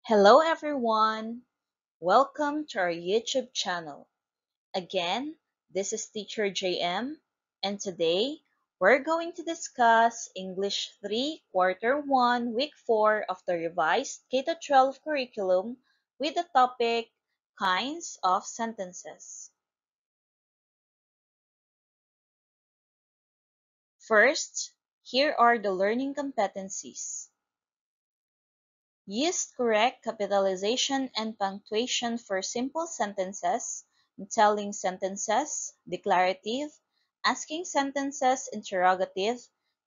Hello everyone! Welcome to our YouTube channel. Again, this is Teacher JM, and today we're going to discuss English 3 Quarter 1 Week 4 of the revised K-12 curriculum with the topic Kinds of Sentences. First, here are the learning competencies. Use correct capitalization and punctuation for simple sentences, telling sentences, declarative, asking sentences, interrogative,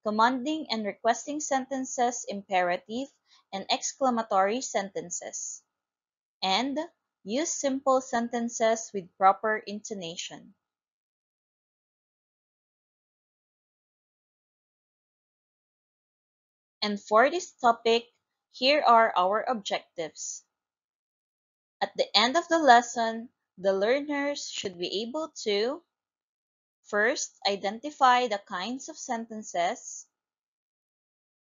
commanding and requesting sentences, imperative, and exclamatory sentences. And use simple sentences with proper intonation. And for this topic, here are our objectives. At the end of the lesson, the learners should be able to first, identify the kinds of sentences.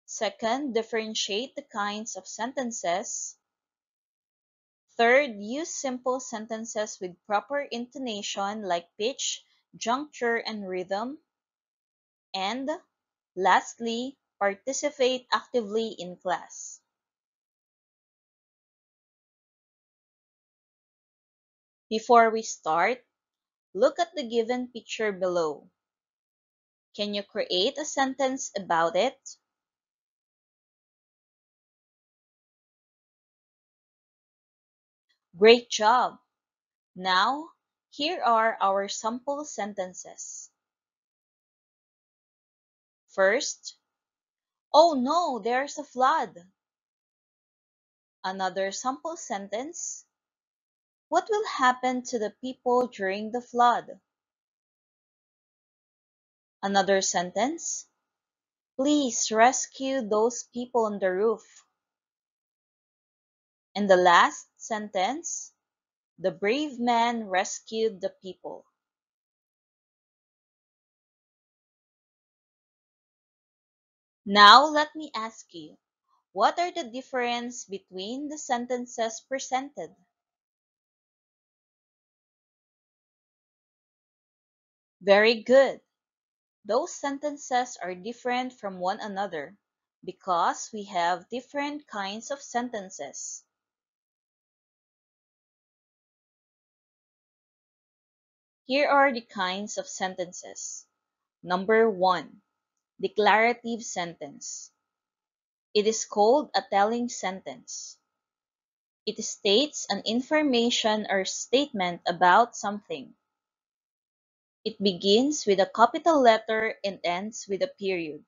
Second, differentiate the kinds of sentences. Third, use simple sentences with proper intonation like pitch, juncture, and rhythm. And lastly, participate actively in class. Before we start, look at the given picture below. Can you create a sentence about it? Great job! Now, here are our sample sentences. First, oh no, there's a flood. Another sample sentence, what will happen to the people during the flood? Another sentence, please rescue those people on the roof. And the last sentence, the brave man rescued the people. Now let me ask you, what are the difference between the sentences presented? Very good. Those sentences are different from one another because we have different kinds of sentences. Here are the kinds of sentences. Number 1. Declarative sentence. It is called a telling sentence. It states an information or statement about something. It begins with a capital letter and ends with a period.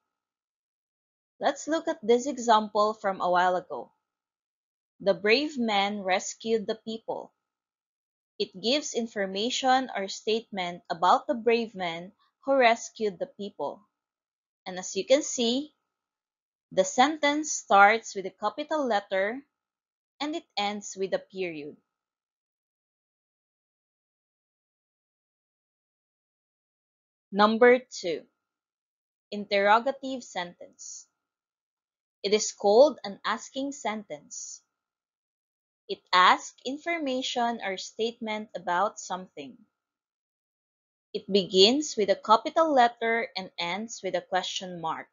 Let's look at this example from a while ago. The brave man rescued the people. It gives information or statement about the brave man who rescued the people. And as you can see, the sentence starts with a capital letter and it ends with a period. Number 2. Interrogative sentence. It is called an asking sentence. It asks information or statement about something. It begins with a capital letter and ends with a question mark.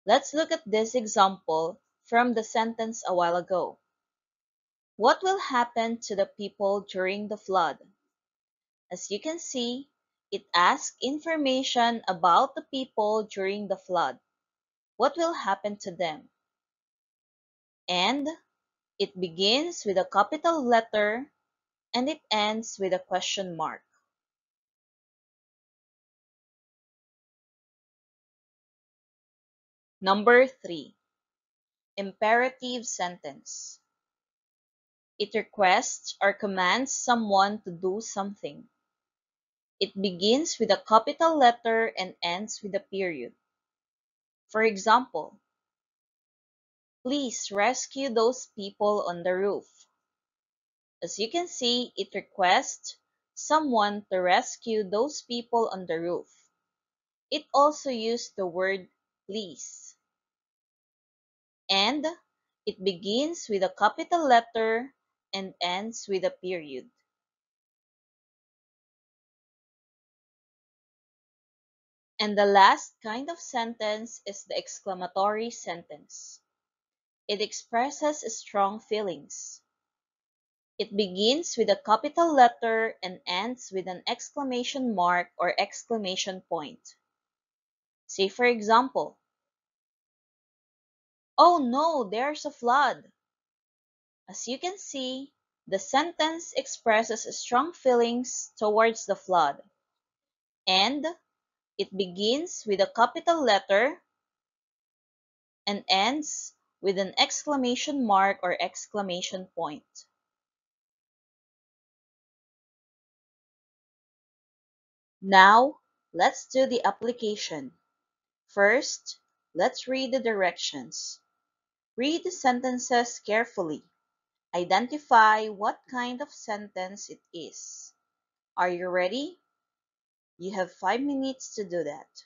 Let's look at this example from the sentence a while ago. What will happen to the people during the flood? As you can see, it asks information about the people during the flood. What will happen to them? And it begins with a capital letter and it ends with a question mark. Number 3. Imperative sentence. It requests or commands someone to do something. It begins with a capital letter and ends with a period. For example, please rescue those people on the roof. As you can see, it requests someone to rescue those people on the roof. It also used the word please. And It begins with a capital letter and ends with a period. And the last kind of sentence is the exclamatory sentence. It expresses strong feelings. It begins with a capital letter and ends with an exclamation mark or exclamation point. Say for example, "Oh no, there's a flood." As you can see, the sentence expresses strong feelings towards the flood, and it begins with a capital letter and ends with an exclamation mark or exclamation point. Now, let's do the application. First, let's read the directions. Read the sentences carefully. Identify what kind of sentence it is. Are you ready? You have 5 minutes to do that.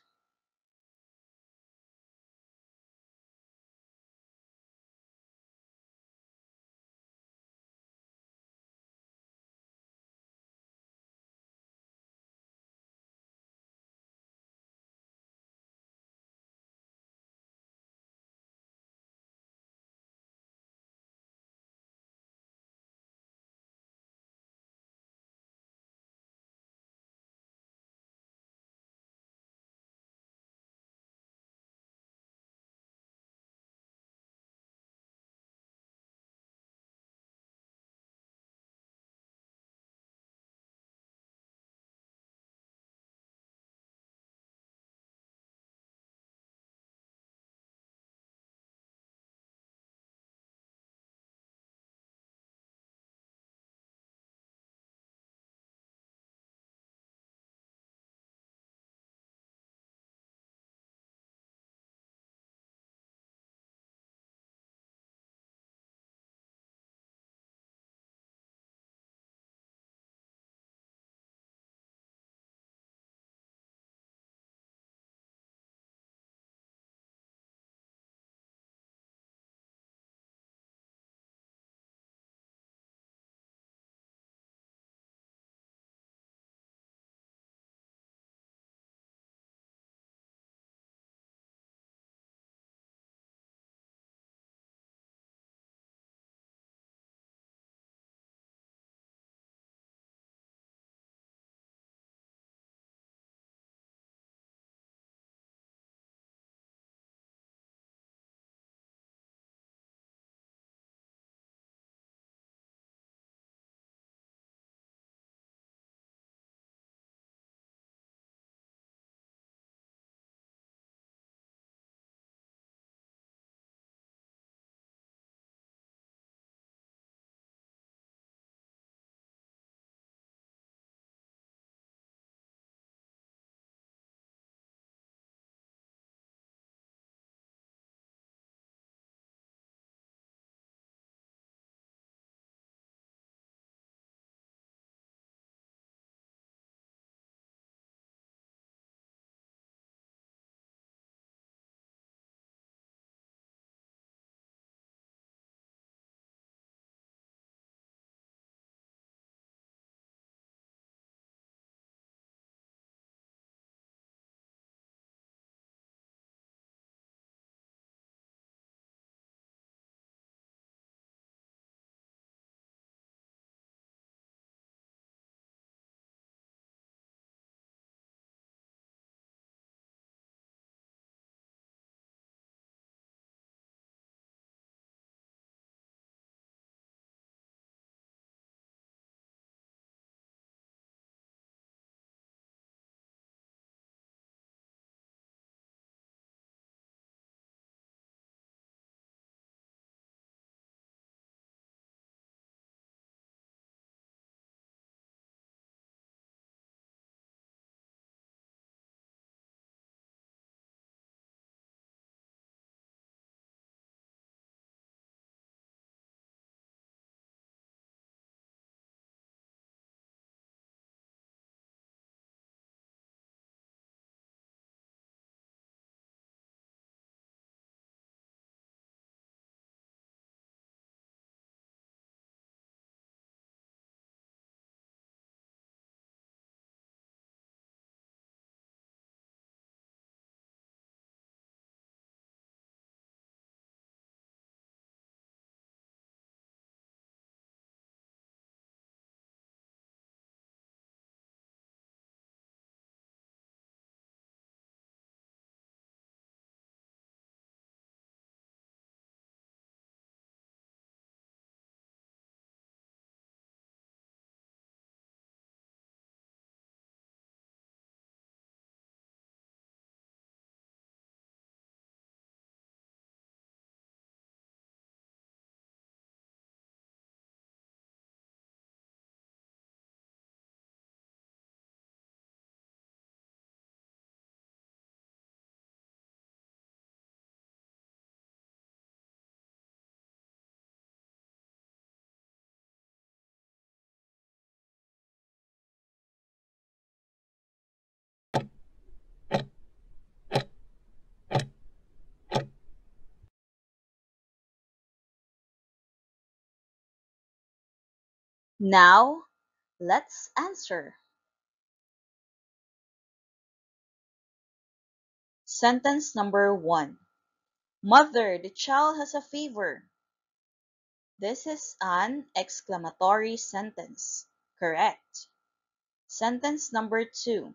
Now, let's answer. Sentence number 1. Mother, the child has a fever. This is an exclamatory sentence. Correct. Sentence number 2.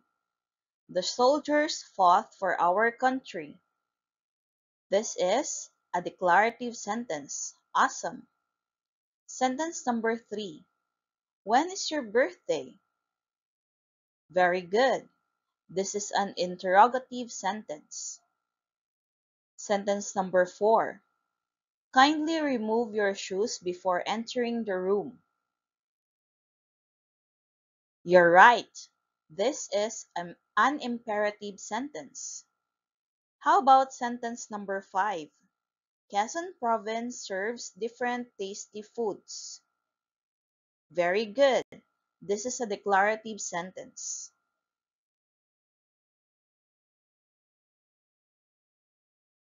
The soldiers fought for our country. This is a declarative sentence. Awesome. Sentence number 3. When is your birthday? Very good. This is an interrogative sentence. Sentence number 4. Kindly remove your shoes before entering the room. You're right. This is an imperative sentence. How about sentence number 5? Quezon Province serves different tasty foods. Very good. This is a declarative sentence.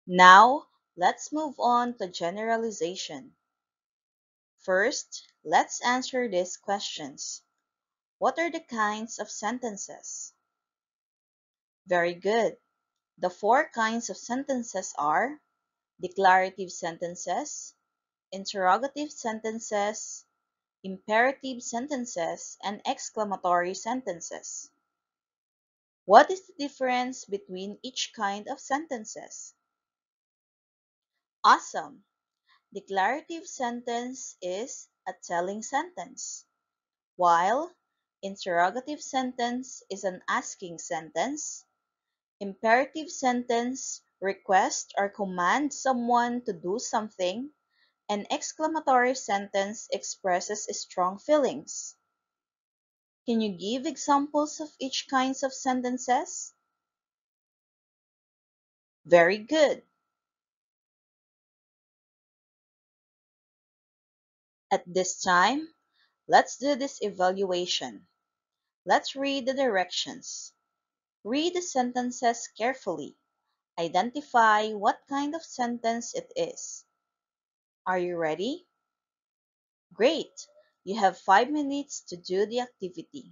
Now, let's move on to generalization. First, let's answer these questions. What are the kinds of sentences? Very good. The four kinds of sentences are declarative sentences, interrogative sentences, imperative sentences, and exclamatory sentences. What is the difference between each kind of sentences? Awesome! Declarative sentence is a telling sentence, while interrogative sentence is an asking sentence. Imperative sentence request or command someone to do something. An exclamatory sentence expresses strong feelings. Can you give examples of each kinds of sentences? Very good. At this time, let's do this evaluation. Let's read the directions. Read the sentences carefully. Identify what kind of sentence it is. Are you ready? Great! You have 5 minutes to do the activity.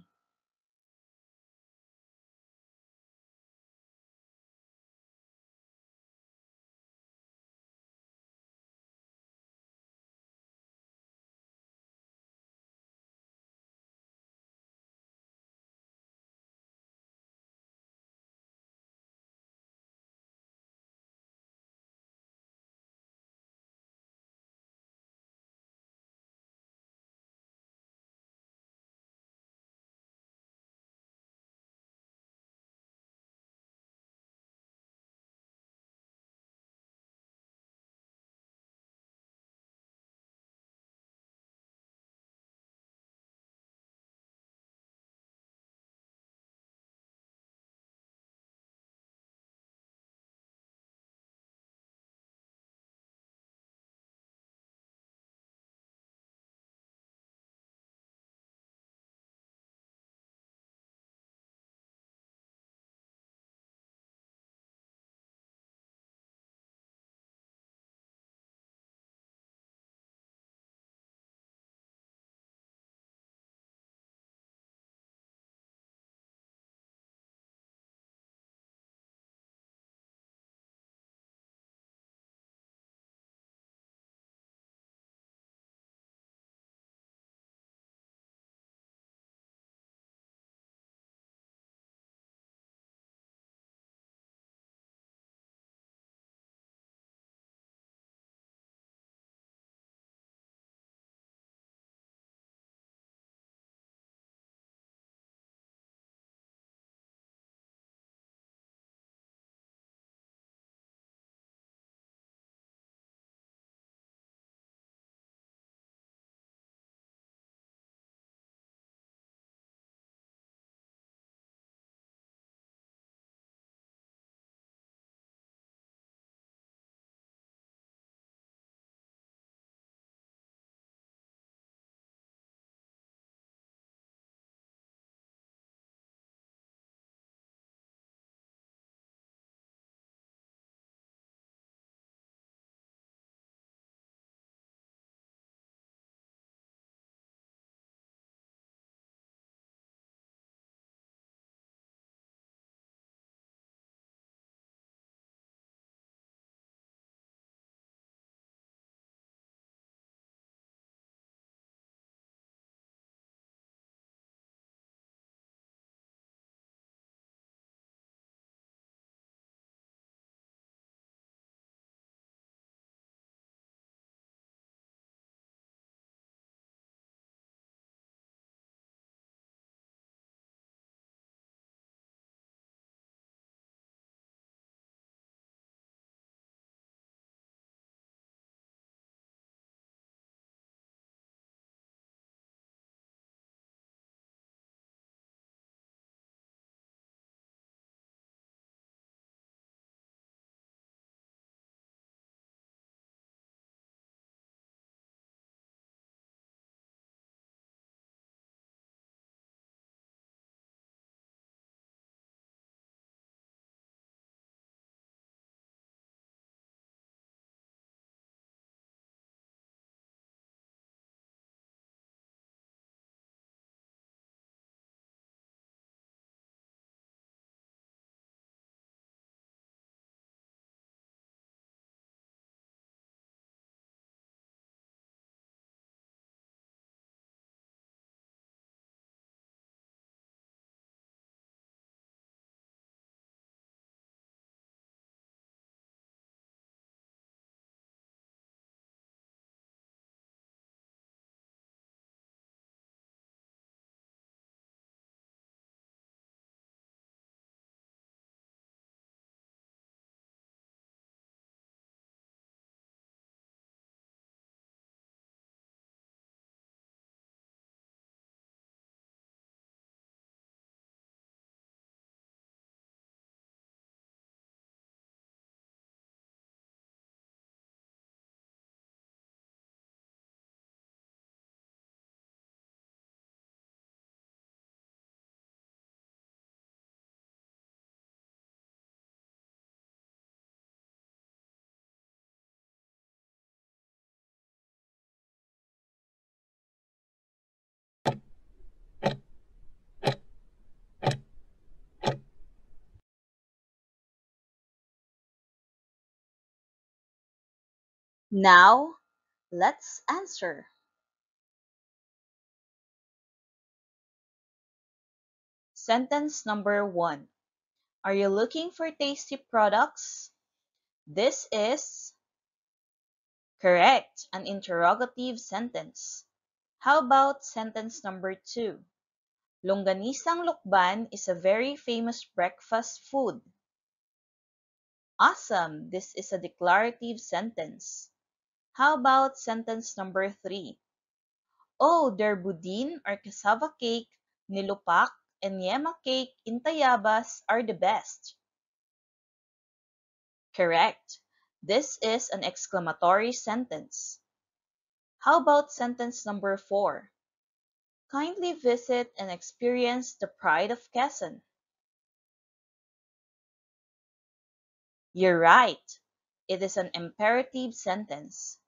Now, let's answer. Sentence number 1. Are you looking for tasty products? This is correct, an interrogative sentence. How about sentence number 2? Longganisang Lukban is a very famous breakfast food. Awesome! This is a declarative sentence. How about sentence number 3? Oh, their budin or cassava cake, nilupak, and yema cake in Tayabas are the best. Correct. This is an exclamatory sentence. How about sentence number 4? Kindly visit and experience the pride of Quezon. You're right. It is an imperative sentence.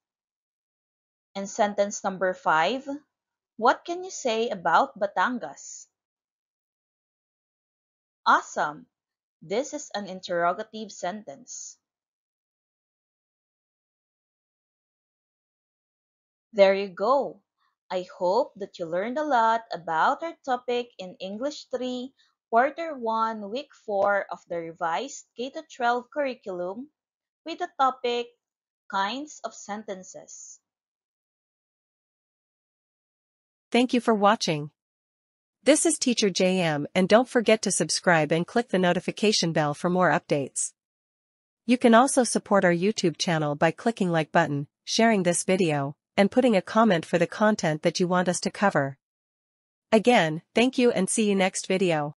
And sentence number 5, what can you say about Batangas? Awesome. This is an interrogative sentence. There you go. I hope that you learned a lot about our topic in English 3, Quarter 1, Week 4 of the revised K-12 curriculum with the topic Kinds of Sentences. Thank you for watching. This is Teacher JM, and don't forget to subscribe and click the notification bell for more updates. You can also support our YouTube channel by clicking like button, sharing this video, and putting a comment for the content that you want us to cover. Again, thank you and see you next video.